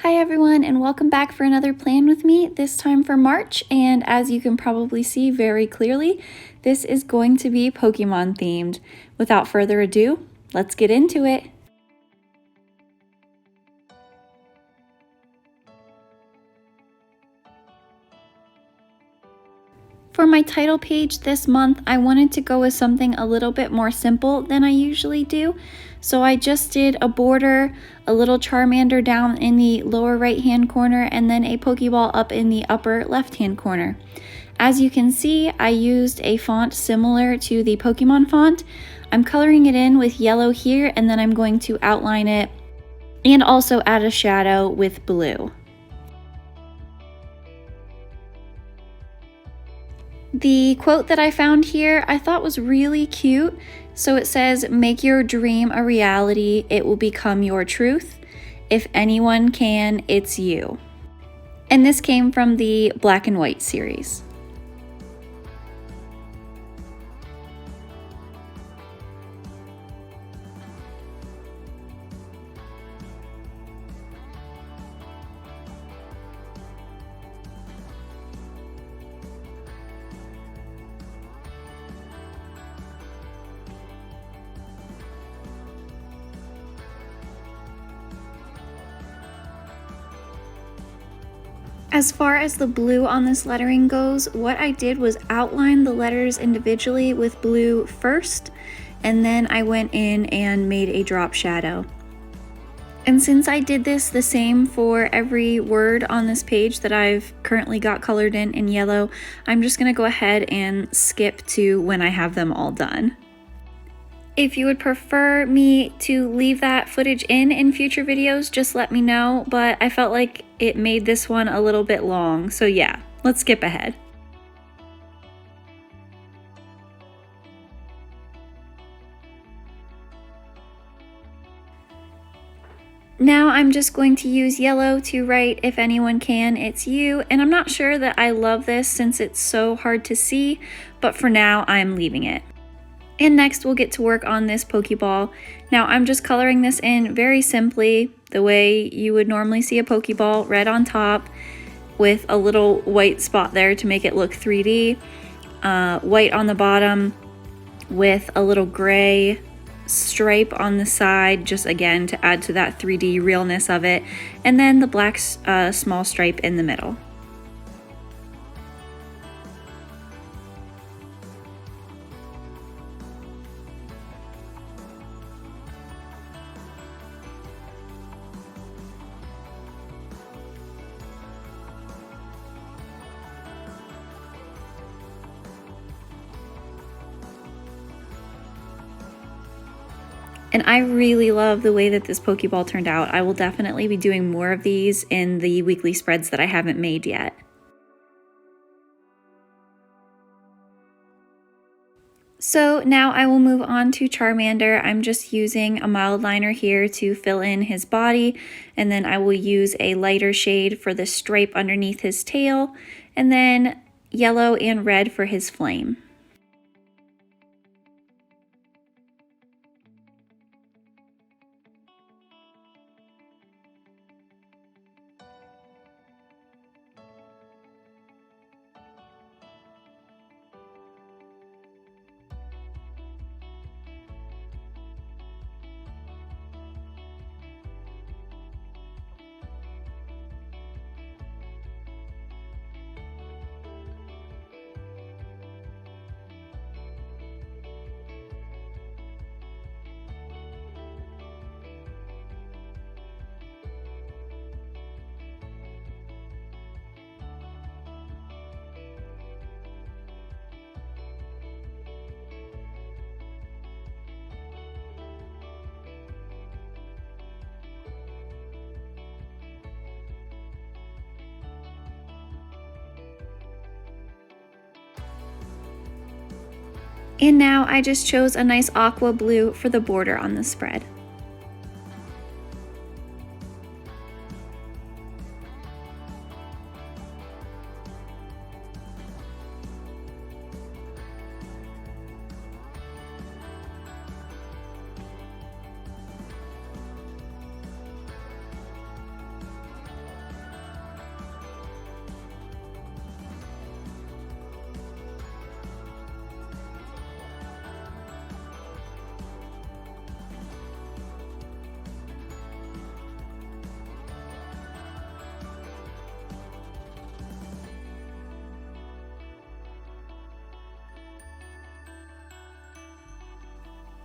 Hi everyone, and welcome back for another plan with me, this time for March, and as you can probably see very clearly, this is going to be Pokemon themed. Without further ado, let's get into it. For my title page this month, I wanted to go with something a little bit more simple than I usually do. So I just did a border, a little Charmander down in the lower right hand corner, and then a Pokeball up in the upper left hand corner. As you can see, I used a font similar to the Pokemon font. I'm coloring it in with yellow here, and then I'm going to outline it and also add a shadow with blue. The quote that I found here I thought was really cute. So it says, "Make your dream a reality, it will become your truth. If anyone can, it's you." And this came from the Black and White series. As far as the blue on this lettering goes, what I did was outline the letters individually with blue first, and then I went in and made a drop shadow. And since I did this the same for every word on this page that I've currently got colored in yellow, I'm just gonna go ahead and skip to when I have them all done. If you would prefer me to leave that footage in future videos, just let me know, but I felt like it made this one a little bit long, so yeah, let's skip ahead. Now I'm just going to use yellow to write "If anyone can, it's you," and I'm not sure that I love this since it's so hard to see, but for now I'm leaving it. And next we'll get to work on this Pokeball. Now I'm just coloring this in very simply, the way you would normally see a Pokeball, red on top with a little white spot there to make it look 3D, white on the bottom with a little gray stripe on the side, just again to add to that 3D realness of it, and then the black small stripe in the middle. And I really love the way that this Pokeball turned out. I will definitely be doing more of these in the weekly spreads that I haven't made yet. So now I will move on to Charmander. I'm just using a mild liner here to fill in his body, and then I will use a lighter shade for the stripe underneath his tail, and then yellow and red for his flame. And now I just chose a nice aqua blue for the border on the spread.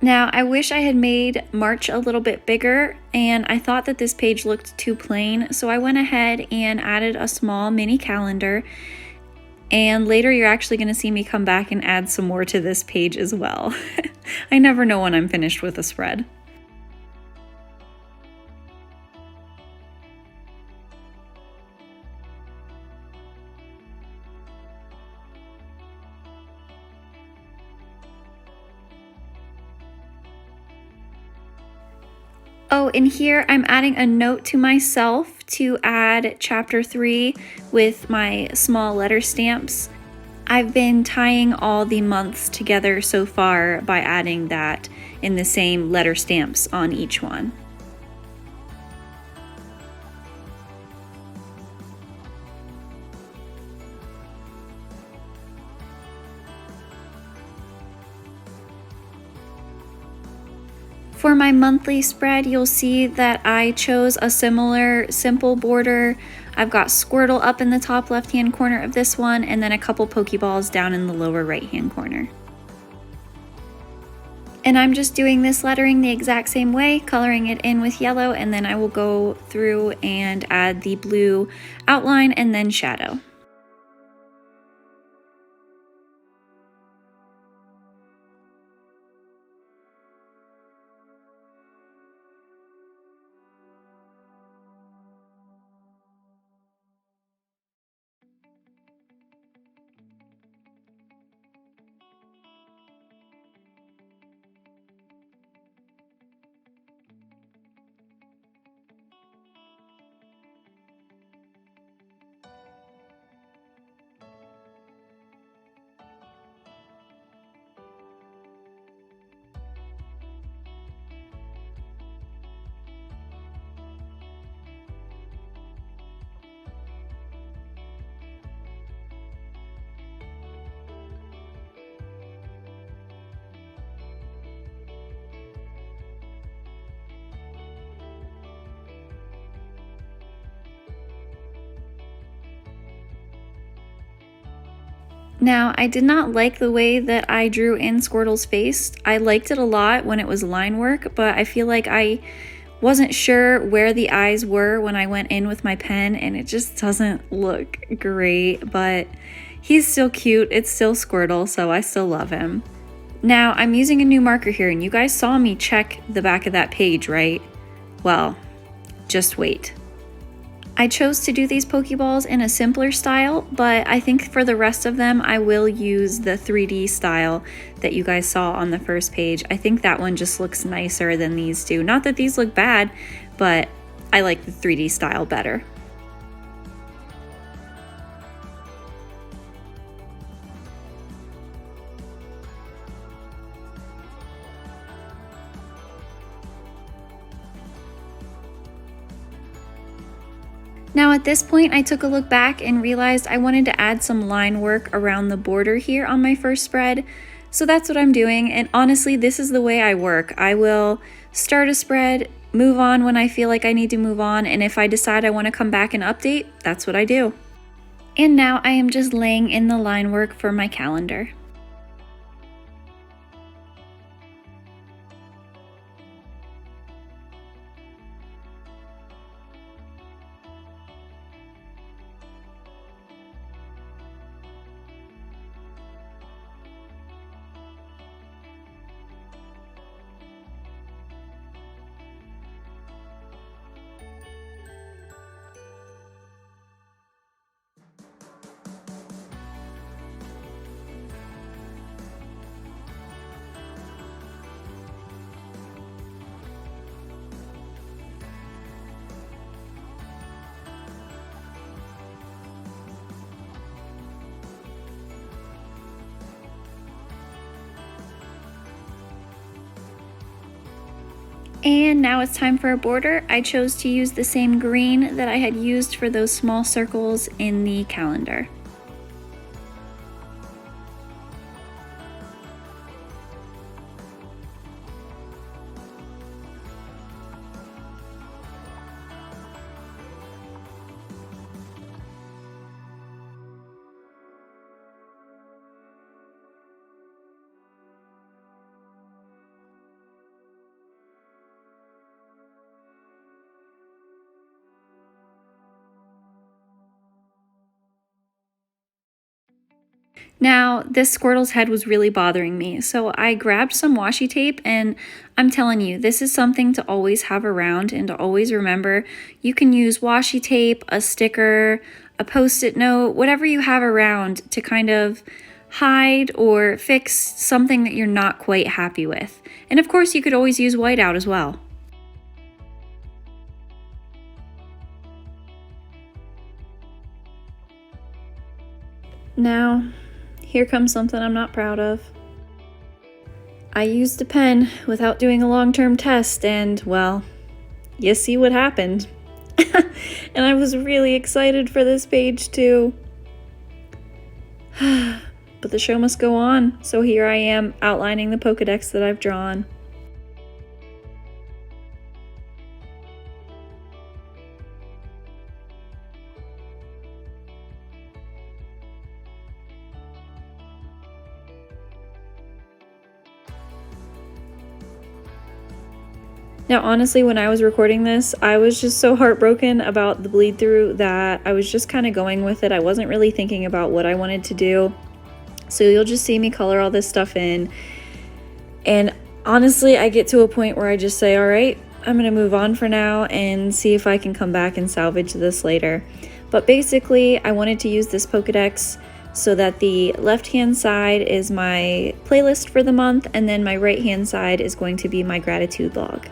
Now, I wish I had made March a little bit bigger, and I thought that this page looked too plain, so I went ahead and added a small mini calendar, and later you're actually going to see me come back and add some more to this page as well. I never know when I'm finished with a spread. Oh, and here I'm adding a note to myself to add chapter 3 with my small letter stamps. I've been tying all the months together so far by adding that in the same letter stamps on each one. For my monthly spread, you'll see that I chose a similar simple border. I've got Squirtle up in the top left-hand corner of this one, and then a couple Pokeballs down in the lower right-hand corner. And I'm just doing this lettering the exact same way, coloring it in with yellow, and then I will go through and add the blue outline and then shadow. Now, I did not like the way that I drew in Squirtle's face. I liked it a lot when it was line work, but I feel like I wasn't sure where the eyes were when I went in with my pen, and it just doesn't look great, but he's still cute. It's still Squirtle, so I still love him. Now, I'm using a new marker here, and you guys saw me check the back of that page, right? Well, just wait. I chose to do these Pokeballs in a simpler style, but I think for the rest of them, I will use the 3D style that you guys saw on the first page. I think that one just looks nicer than these do. Not that these look bad, but I like the 3D style better. Now at this point, I took a look back and realized I wanted to add some line work around the border here on my first spread. So that's what I'm doing, and honestly, this is the way I work. I will start a spread, move on when I feel like I need to move on, and if I decide I want to come back and update, that's what I do. And now I am just laying in the line work for my calendar. And now it's time for a border. I chose to use the same green that I had used for those small circles in the calendar. Now, this Squirtle's head was really bothering me, so I grabbed some washi tape, and I'm telling you, this is something to always have around and to always remember. You can use washi tape, a sticker, a post-it note, whatever you have around to kind of hide or fix something that you're not quite happy with. And of course, you could always use whiteout as well. Now, here comes something I'm not proud of. I used a pen without doing a long-term test and, well, you see what happened. And I was really excited for this page too. But the show must go on, so here I am outlining the Pokédex that I've drawn. Now, honestly, when I was recording this, I was just so heartbroken about the bleed through that I was just kind of going with it. I wasn't really thinking about what I wanted to do. So you'll just see me color all this stuff in. And honestly, I get to a point where I just say, all right, I'm going to move on for now and see if I can come back and salvage this later. But basically, I wanted to use this Pokédex so that the left-hand side is my playlist for the month, and then my right-hand side is going to be my gratitude log.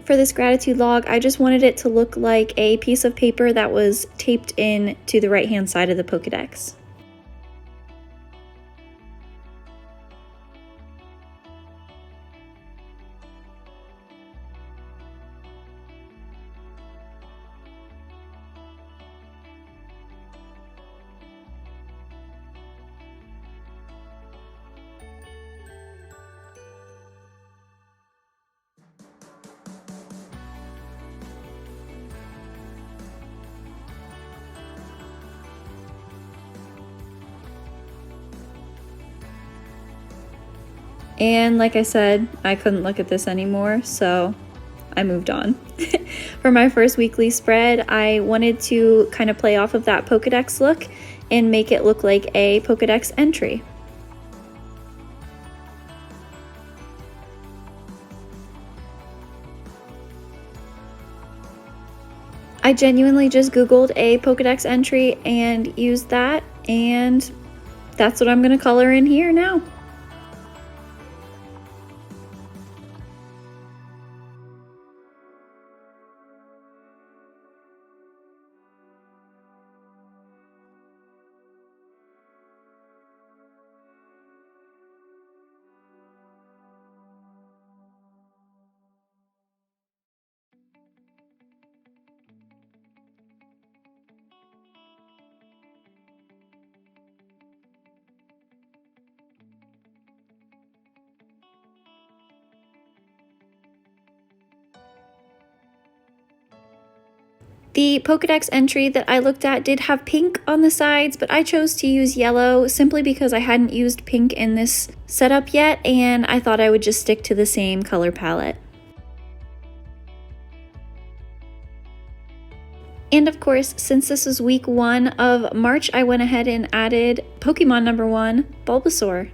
For this gratitude log, I just wanted it to look like a piece of paper that was taped in to the right-hand side of the Pokédex. And like I said, I couldn't look at this anymore, so I moved on. For my first weekly spread, I wanted to kind of play off of that Pokédex look and make it look like a Pokédex entry. I genuinely just Googled a Pokédex entry and used that, and that's what I'm going to color in here now. The Pokédex entry that I looked at did have pink on the sides, but I chose to use yellow simply because I hadn't used pink in this setup yet, and I thought I would just stick to the same color palette. And of course, since this is week 1 of March, I went ahead and added Pokemon number 1, Bulbasaur.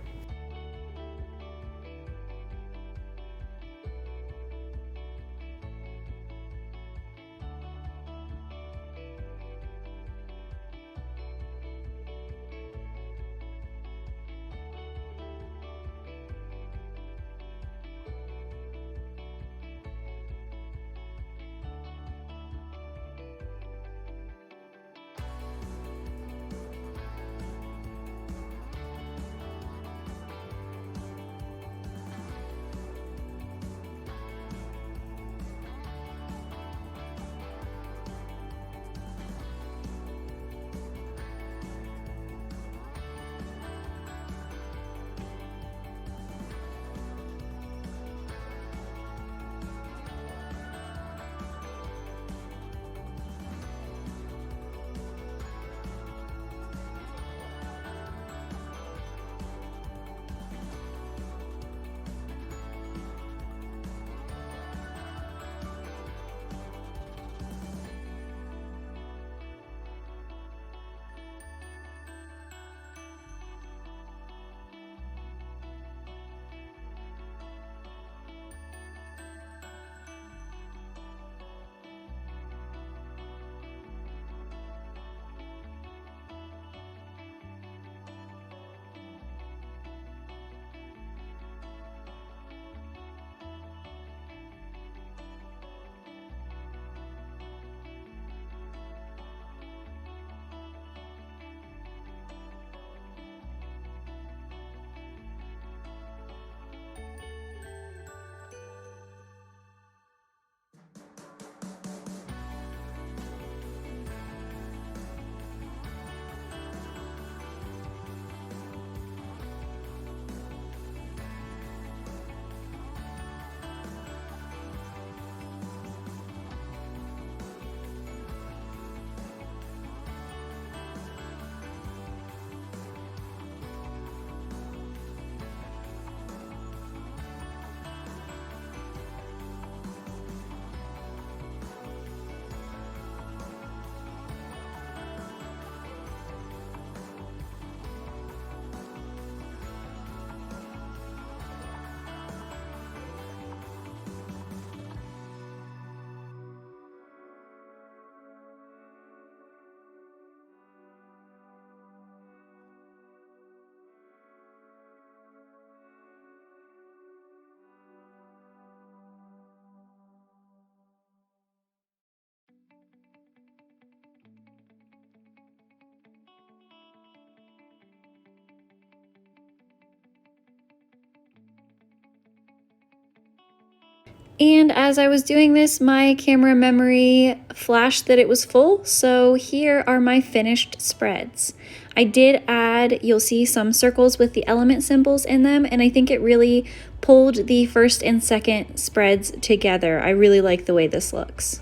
And as I was doing this, my camera memory flashed that it was full, so here are my finished spreads. I did add, you'll see some circles with the element symbols in them, and I think it really pulled the first and second spreads together. I really like the way this looks.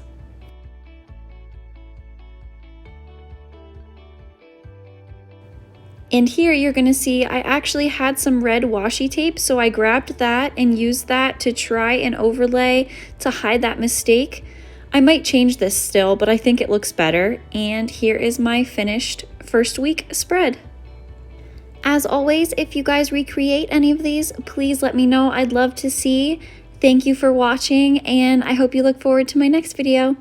And here you're going to see I actually had some red washi tape, so I grabbed that and used that to try and overlay to hide that mistake. I might change this still, but I think it looks better. And here is my finished first week spread. As always, if you guys recreate any of these, please let me know. I'd love to see. Thank you for watching, and I hope you look forward to my next video.